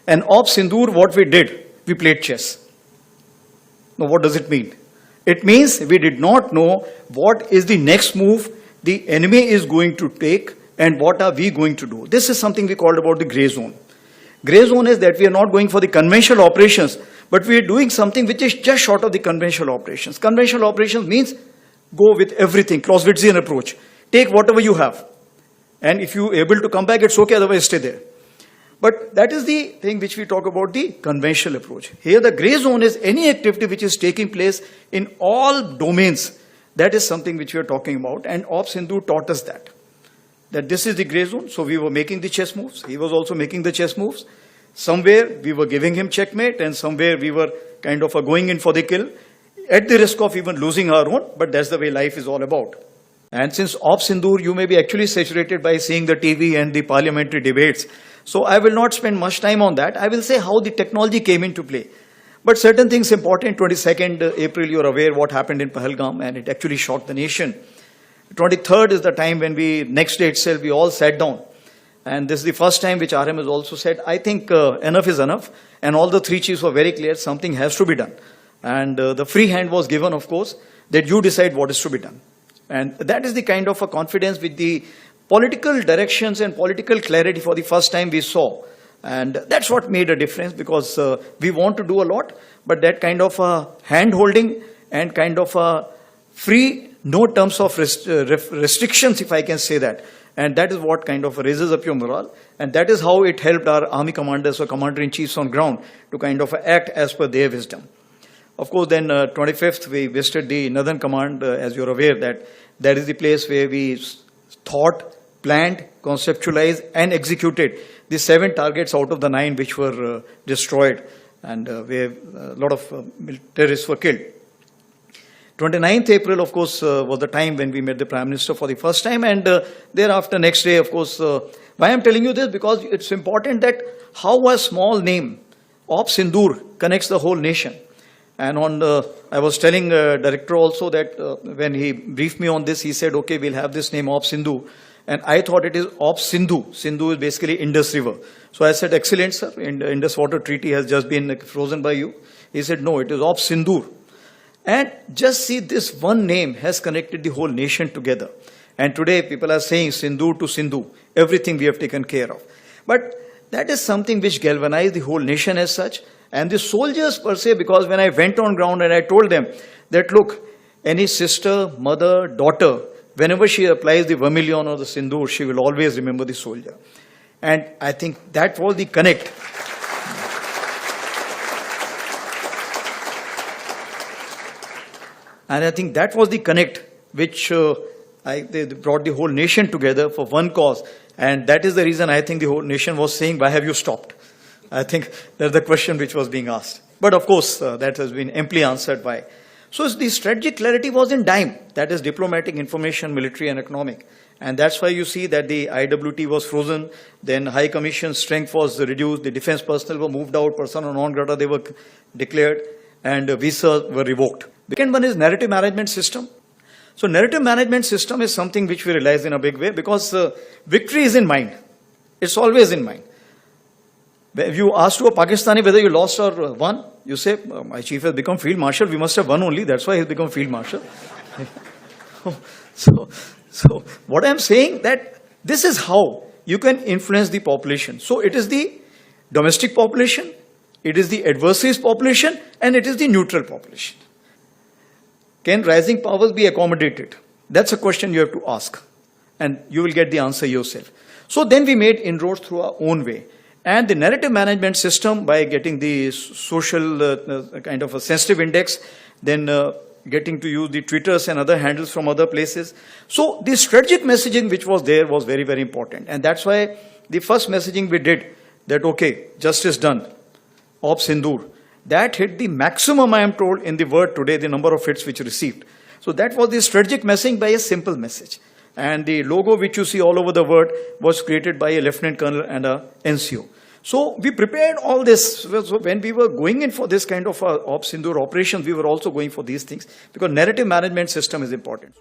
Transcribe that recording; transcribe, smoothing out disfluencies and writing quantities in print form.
And Op Sindoor, what we did, we played chess. Now, what does it mean? It means we did not know what is the next move the enemy is going to take and what are we going to do. This is something we called about the grey zone. Grey zone is that we are not going for the conventional operations, but we are doing something which is just short of the conventional operations. Conventional operations means go with everything, Clausewitzian approach. Take whatever you have. And if you are able to come back, it's okay, otherwise stay there. But that is the thing which we talk about, the conventional approach. Here the grey zone is any activity which is taking place in all domains. That is something which we are talking about, and Op Sindoor taught us that this is the grey zone. So we were making the chess moves. He was also making the chess moves. Somewhere we were giving him checkmate, and somewhere we were kind of going in for the kill, at the risk of even losing our own, but that's the way life is all about. And since Op Sindoor, you may be actually saturated by seeing the TV and the parliamentary debates. So I will not spend much time on that. I will say how the technology came into play. But certain things important. 22nd April, you're aware what happened in Pahalgam, and it actually shocked the nation. 23rd is the time when next day itself, we all sat down. And this is the first time which RM has also said, I think enough is enough. And all the three chiefs were very clear, something has to be done. And the free hand was given, of course, that you decide what is to be done. And that is the kind of a confidence with the political directions and political clarity for the first time we saw. And that's what made a difference, because we want to do a lot, but that kind of hand-holding and kind of free, no terms of restrictions, if I can say that. And that is what kind of raises up your morale. And that is how it helped our army commanders or commander-in-chiefs on ground to kind of act as per their wisdom. Of course, then 25th, we visited the Northern Command, as you're aware, that is the place where we thought, planned, conceptualized and executed the 7 targets out of the 9 which were destroyed, and where a lot of terrorists were killed. 29th April, of course, was the time when we met the Prime Minister for the first time, and thereafter, next day, of course, why I'm telling you this? Because it's important that how a small name, Op Sindoor, connects the whole nation. And I was telling director also that when he briefed me on this, he said, okay, we'll have this name Op Sindoor. And I thought it is Op Sindhu. Sindhu is basically Indus River. So I said, excellent, sir. Indus Water Treaty has just been frozen by you. He said, no, it is Op Sindoor. And just see, this one name has connected the whole nation together. And today people are saying Sindoor to Sindhu. Everything we have taken care of. But that is something which galvanized the whole nation as such. And the soldiers per se, because when I went on ground and I told them that, look, any sister, mother, daughter, whenever she applies the vermilion or the sindoor, she will always remember the soldier. And I think that was the connect. And I think that was the connect which they brought the whole nation together for one cause. And that is the reason I think the whole nation was saying, why have you stopped? I think that's the question which was being asked. But of course, that has been amply answered by. So the strategic clarity was in dime. That is diplomatic, information, military and economic. And that's why you see that the IWT was frozen. Then High Commission strength was reduced. The defense personnel were moved out. Persona non grata, they were declared. And visas were revoked. The second one is narrative management system. So narrative management system is something which we realize in a big way, because victory is in mind. It's always in mind. If you ask to a Pakistani whether you lost or won, you say, my chief has become Field Marshal, we must have won only, that's why he's become Field Marshal. So what I'm saying, that this is how you can influence the population. So it is the domestic population, it is the adversaries population, and it is the neutral population. Can rising powers be accommodated? That's a question you have to ask, and you will get the answer yourself. So then we made inroads through our own way. And the narrative management system, by getting the social kind of a sensitive index, then getting to use the Twitters and other handles from other places. So the strategic messaging which was there was very, very important. And that's why the first messaging we did, that okay, justice done, Op Sindoor, that hit the maximum, I am told, in the world today, the number of hits which received. So that was the strategic messaging by a simple message. And the logo which you see all over the world was created by a lieutenant colonel and a NCO. So we prepared all this. So when we were going in for this kind of Op Sindoor operations, we were also going for these things, because narrative management system is important.